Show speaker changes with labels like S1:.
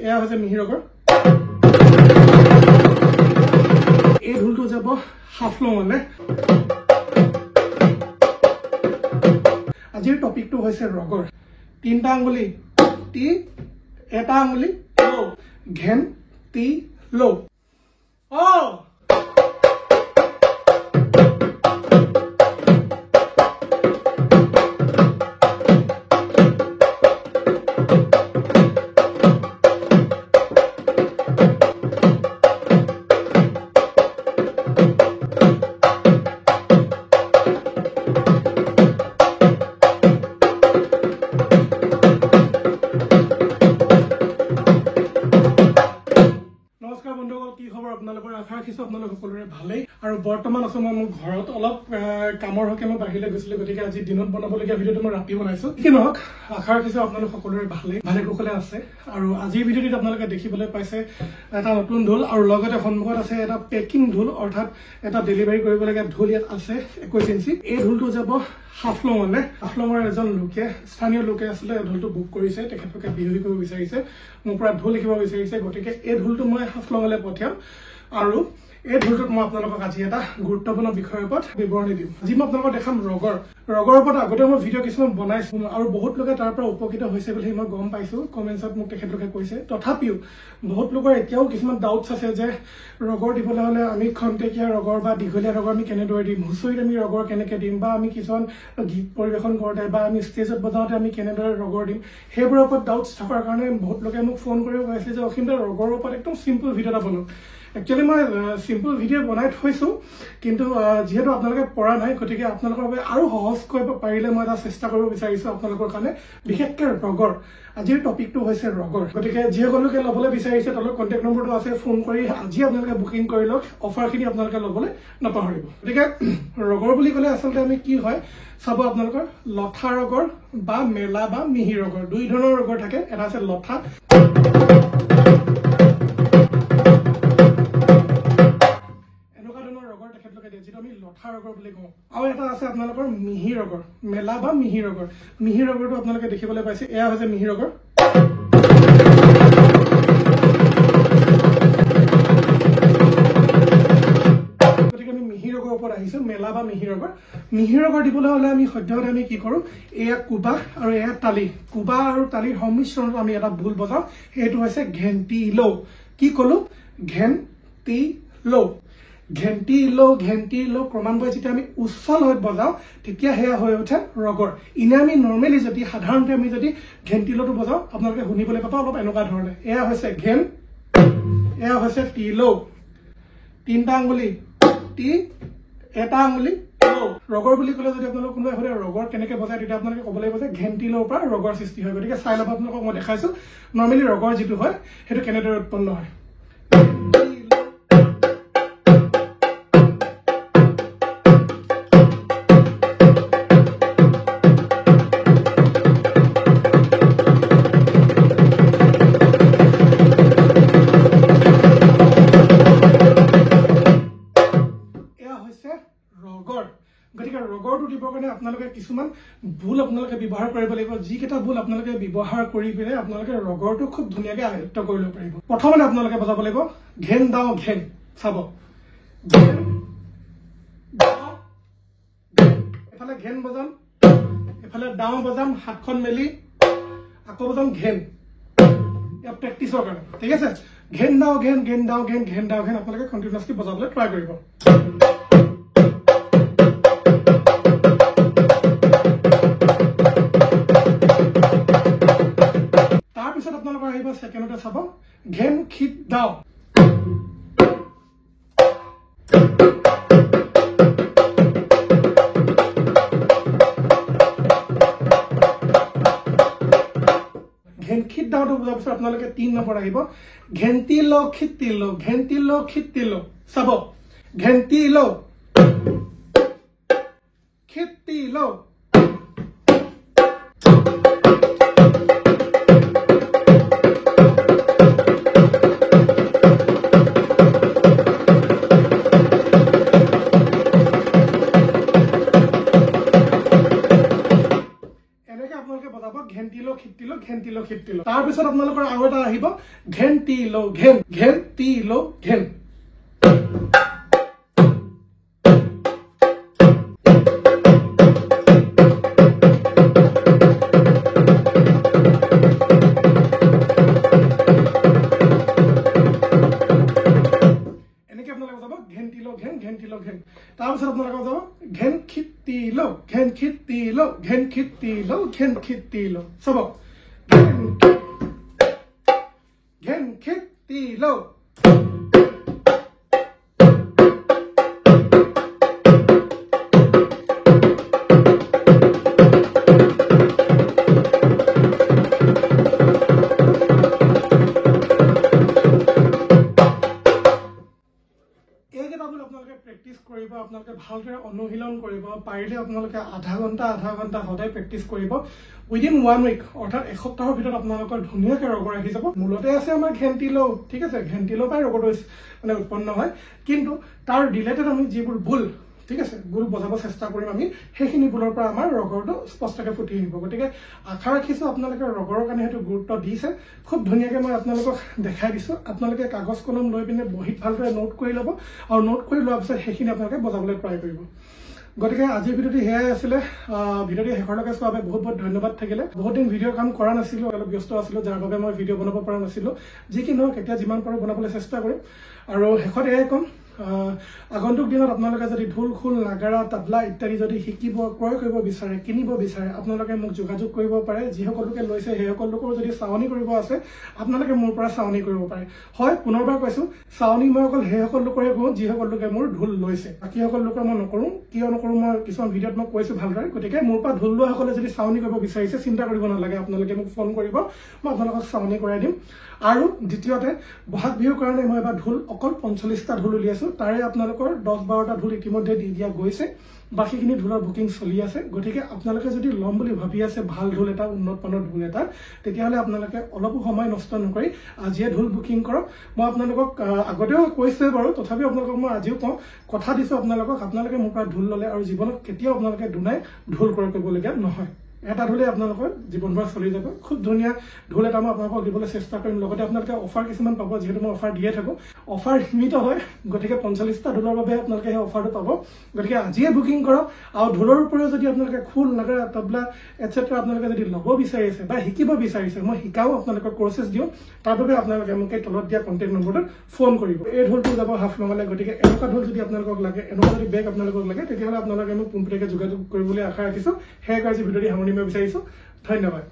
S1: এয়া হৈছে মিহিৰগৰ এই ঢোলটো যাব হাফলঙলে আজিৰ টপিকটো হৈছে ৰগৰ তিনটা আঙুলি টি এটা আঙুলি লো ঘেন টি লো অ সকলোৰে ভালেই আৰু বৰ্তমান আছো মই মোৰ ঘৰত অলপ কামৰ হকে মই বাহিৰলৈ গৈছিলো গতিকে আজি দিনত বনাবলগীয়া ভিডিঅ'টো মই ৰাতি বনাইছো কি নহওক আশা ৰাখিছো আপোনালোক সকলোৰে ভালে কুশলে আছে আৰু আজিৰ ভিডিঅ'টিত আপোনালোকে দেখিবলৈ পাইছে এটা নতুন ঢোল আৰু লগতে সন্মুখত আছে এটা পেকিং ঢোল অৰ্থাৎ এটা ডেলিভাৰী কৰিবলগীয়া ঢোল ইয়াত আছে 21 ইঞ্চি এই ঢোলটো যাব হাফলঙলে হাফলঙৰ এজন লোকে স্থানীয় লোকে আসলে ঢোলটো বুক কৰিছে তেখেতলোকে বিহৰি কৰিব বিচাৰিছে মোৰ পৰা ঢোল লিখিব বিচাৰিছে গতিকে এই ঢোলটো মই হাফলঙলে পঠিয়াম আৰু এই ঢোলটোত মই আপোনালোকক আজি এটা গুৰুত্বপূৰ্ণ বিষয়ৰ ওপৰত বিৱৰণী দিম আজি মই আপোনালোকক দেখাম ৰগৰ ওপৰত আগতে মই ভিডিঅ' কিছুমান বনাইছো আৰু বহুত লোকে তাৰ পৰা উপকৃত হৈছে বুলি মই গম পাইছো কমেন্টছত মোক তেখেতলোকে কৈছে তথাপিও বহুত লোকৰ এতিয়াও কিছুমান ডাউটছ আছে যে ৰগৰ দিবলৈ হলে আমি খন্তেকীয়া ৰগৰ বা দীঘলীয়া ৰগৰ আমি কেনেদৰে দিম হুঁচৰিত আমি ৰগৰ কেনেকৈ দিম বা আমি কিছুমান গীত পৰিৱেশন কৰোঁতে বা আমি ষ্টেজত বজাওঁতে আমি কেনেদৰে ৰগৰ দিম সেইবোৰৰ ওপৰত ডাউটছ থকাৰ কাৰণে বহুত লোকে মোক ফোন কৰি কৈছে যে অসীম ৰগৰৰ ওপৰত একদম চিম্পল ভিডিঅ' এটা বনাওক একচুৱেলি মই চিম্পল ভিডিঅ' বনাই থৈছো কিন্তু যেহেতু আপোনালোকে পৰা নাই গতিকে আপোনালোকৰ বাবে আৰু সহজ কৰিব পাৰিলে মই এটা চেষ্টা কৰিব বিচাৰিছো আপোনালোকৰ কাৰণে বিশেষকৈ ৰগৰ আজিৰ টপিকটো হৈছে ৰগৰ গতিকে যিসকলোকে ল'বলৈ বিচাৰিছে তেওঁলোকৰ কণ্টেক্ট নম্বৰটো আছে ফোন কৰি আজি আপোনালোকে বুকিং কৰি লওক অফাৰখিনি আপোনালোকে ল'বলৈ নাপাহৰিব গতিকে ৰগৰ বুলি ক'লে আচলতে আমি কি হয় চাব আপোনালোকৰ লঠা ৰগৰ বা মেলা বা মিহি ৰগৰ দুই ধৰণৰ ৰগৰ থাকে এটা আছে লঠা যিটো আমি লঠা ৰগৰ বুলি কওঁ আৰু এটা আছে আপোনালোকৰ মিহি ৰগৰ মেলা বা মিহি ৰগৰটো আপোনালোকে দেখিবলৈ পাইছে এয়া হৈছে মিহি ৰগৰ গতিকে আমি মিহি ৰগৰ ওপৰত আহিছো মেলা বা মিহি ৰগৰ দিবলৈ হলে আমি সদ্যহতে আমি কি কৰো এয়া কুবা আৰু এয়া তালি কুবা আৰু তালিৰ সংমিশ্ৰণত আমি এটা ভুল বজাওঁ সেইটো হৈছে ঘেন্টি লো কি কলো ঘেন্টি লো ঘেন্টি লো ক্ৰমান্বয়ে যেতিয়া আমি উচ্চ লয়ত বজাওঁ তেতিয়া সেয়া হৈ উঠে ৰগৰ ইনে আমি নৰ্মেলি যদি সাধাৰণতে আমি যদি ঘেন্টি লোটো বজাওঁ আপোনালোকে শুনিবলৈ পাব অলপ এনেকুৱা ধৰণে এয়া হৈছে ঘেন এয়া হৈছে টি লো তিনটা আঙুলি টি এটা আঙুলি লো ৰগৰ বুলি ক'লে যদি আপোনালোক কোনোবাই সোধে ৰগৰ কেনেকৈ বজায় তেতিয়া আপোনালোকে ক'ব লাগিব যে ঘেন্টি লোৰ পৰা ৰগৰ সৃষ্টি হয় গতিকে চাই ল'ব আপোনালোকক মই দেখাইছো নৰ্মেলি ৰগৰ যিটো হয় সেইটো কেনেদৰে উৎপন্ন হয় গতিকে ৰগৰটো দিবৰ কাৰণে আপোনালোকে কিছুমান ভুল আপোনালোকে ব্যৱহাৰ কৰিব লাগিব যিকেইটা ভুল আপোনালোকে ব্যৱহাৰ কৰি পিনে আপোনালোকে ৰগৰটো খুব ধুনীয়াকৈ আয়ত্ত কৰি ল'ব পাৰিব প্ৰথমতে আপোনালোকে বজাব লাগিব ঘেন দাও ঘেন চাব এফালে ঘেন বজাম এফালে দাও বজাম হাতখন মেলি আকৌ বজাম ঘেন ইয়াৰ প্ৰেক্টিছৰ কাৰণে ঠিক আছে ঘেন দাও ঘেন ঘেন দাও ঘেন ঘেন দাও ঘেন আপোনালোকে কণ্টিনিউৱাছলি বজাবলৈ ট্ৰাই কৰিব সেকেন্ডতে চাব ঘেন খিত দাও ঘেন খিত দাওটো বুজাৰ পিছত আপোনালোকে 3 নম্বৰ আহিব ঘেন্টি লো খিতি লো চাব ঘেন্টি লো খিতি লো ঘেন্টি লো তাৰপিছত আপোনালোকৰ আপোনালোকৰ আৰু এটা আহিব ঘেণ্টিলো ঘেন ঘেণ্টিলো ঘেন ঘেণ্টিলো ঘেন ঘেণ্টিলো ঘেন তাৰপিছত আপোনালোকে যাব ঘেন খিতিলো ঘেন খিতিলো ঘেন খিতিলো ঘেন খিতিলো চব ঘেন খিতিলো আপোনালোকে প্ৰেক্টিচ কৰিব আপোনালোকে ভালদৰে অনুশীলন কৰিব পাৰিলে আপোনালোকে আধা ঘণ্টা সদায় প্ৰেক্টিচ কৰিব উইদিন 1 উইক অৰ্থাৎ এসপ্তাহৰ ভিতৰত আপোনালোকৰ ধুনীয়াকৈ ৰগৰ আহি যাব মূলতে আছে আমাৰ ঘেণ্টিলো ঠিক আছে ঘেণ্টিলো পাই ৰগৰটো মানে উৎপন্ন হয় কিন্তু তাৰ ৰিলেটেড আমি যিবোৰ ভুল ঠিক আছে ভুল বজাব চেষ্টা কৰিম আমি সেইখিনি ভুলৰ পৰা আমাৰ ৰগৰটো স্পষ্টকৈ ফুটি আহিব গতিকে আশা ৰাখিছোঁ আপোনালোকে ৰগৰৰ কাৰণে সেইটো গুৰুত্ব দিছে খুব ধুনীয়াকৈ মই আপোনালোকক দেখাই দিছোঁ আপোনালোকে কাগজ কলম লৈ পিনে বহীত ভালদৰে নোট কৰি ল'ব আৰু নোট কৰি লোৱাৰ পিছত সেইখিনি আপোনালোকে বজাবলৈ ট্ৰাই কৰিব গতিকে আজিৰ ভিডিঅ'টো সেয়াই আছিলে ভিডিঅ'টো শেষৰলৈকে চোৱাৰ বাবে বহুত বহুত ধন্যবাদ থাকিলে বহুত দিন ভিডিঅ'ৰ কাম কৰা নাছিলোঁ অলপ ব্যস্ত আছিলোঁ যাৰ বাবে মই ভিডিঅ' বনাব পৰা নাছিলোঁ যি কি নহওক এতিয়া যিমান পাৰোঁ বনাবলৈ চেষ্টা কৰিম আৰু শেষত এয়াই ক'ম আগন্তুক দিনত আপোনালোকে যদি ঢোল খোল নাগাৰা তাবলা ইত্যাদি যদি শিকিব ক্ৰয় কৰিব বিচাৰে কিনিব বিচাৰে আপোনালোকে মোক যোগাযোগ কৰিব পাৰে যিসকল লোকে লৈছে সেইসকল লোকৰ যদি চাৱনি কৰিব আছে আপোনালোকে মোৰ পৰা চাৱনি কৰিব পাৰে হয় পুনৰবাৰ কৈছোঁ চাৱনি মই অকল সেইসকল লোকৰে কৰোঁ যিসকল লোকে মোৰ ঢোল লৈছে বাকীসকল লোকৰ মই নকৰোঁ কিয় নকৰোঁ মই কিছুমান ভিডিঅ'ত মই কৈছোঁ ভালদৰে গতিকে মোৰ পৰা ঢোল লোৱাসকলে যদি চাৱনি কৰিব বিচাৰিছে চিন্তা কৰিব নালাগে আপোনালোকে মোক ফোন কৰিব মই আপোনালোকক চাৱনি কৰাই দিম আৰু দ্বিতীয়তে বহাগ বিহুৰ কাৰণে মই এবাৰ ঢোল অকল ৪৫টা ঢোল উলিয়াইছোঁ তাৰে আপোনালোকৰ ১০-১২টা ঢোল ইতিমধ্যে দি দিয়া গৈছে বাকীখিনি ঢোলৰ বুকিং চলি আছে গতিকে আপোনালোকে যদি ল'ম বুলি ভাবি আছে ভাল ঢোল এটা উন্নত মানৰ ঢোল এটা তেতিয়াহ'লে আপোনালোকে অলপো সময় নষ্ট নকৰি আজিয়ে ঢোল বুকিং কৰক মই আপোনালোকক আগতেও কৈছোঁৱে বাৰু তথাপিও আপোনালোকক মই আজিও কওঁ কথা দিছোঁ আপোনালোকে মোৰ পৰা ঢোল ল'লে আৰু জীৱনত কেতিয়াও আপোনালোকে দুনাই ঢোল ক্ৰয় কৰিবলগীয়া নহয় এটা ঢোলে আপোনালোকৰ জীৱনভৰ চলি যাব খুব ধুনীয়া ঢোল এটা মই আপোনালোকক দিবলৈ চেষ্টা কৰিম লগতে আপোনালোকে অফাৰ কিছুমান পাব যিহেতু মই অফাৰ দিয়ে থাকোঁ অফাৰ সীমিত হয় গতিকে ৪৫টা ঢোলৰ বাবে আপোনালোকে সেই অফাৰটো পাব গতিকে আজিয়ে বুকিং কৰক আৰু ঢোলৰ উপৰিও যদি আপোনালোকে খোল নাগাৰা তবলা এটচেট্ৰা আপোনালোকে যদি ল'ব বিচাৰিছে বা শিকিব বিচাৰিছে মই শিকাও আপোনালোকক কৰ্চেছ দিওঁ তাৰ বাবে আপোনালোকে মোক এই তলত দিয়া কণ্টেক্ট নম্বৰটোত ফোন কৰিব এই ঢোলটো যাব হাফ নমালে গতিকে এনেকুৱা ঢোল যদি আপোনালোকক লাগে এনেকুৱা যদি বেগ আপোনালোকক লাগে তেতিয়াহ'লে আপোনালোকে মোক পোনপটীয়াকৈ যোগাযোগ কৰিবলৈ আশা ৰাখিছোঁ সেই কাৰ্য্য ভিডিঅ'টি সামৰণি মাৰিব বিচাৰিছোঁ ধন্যবাদ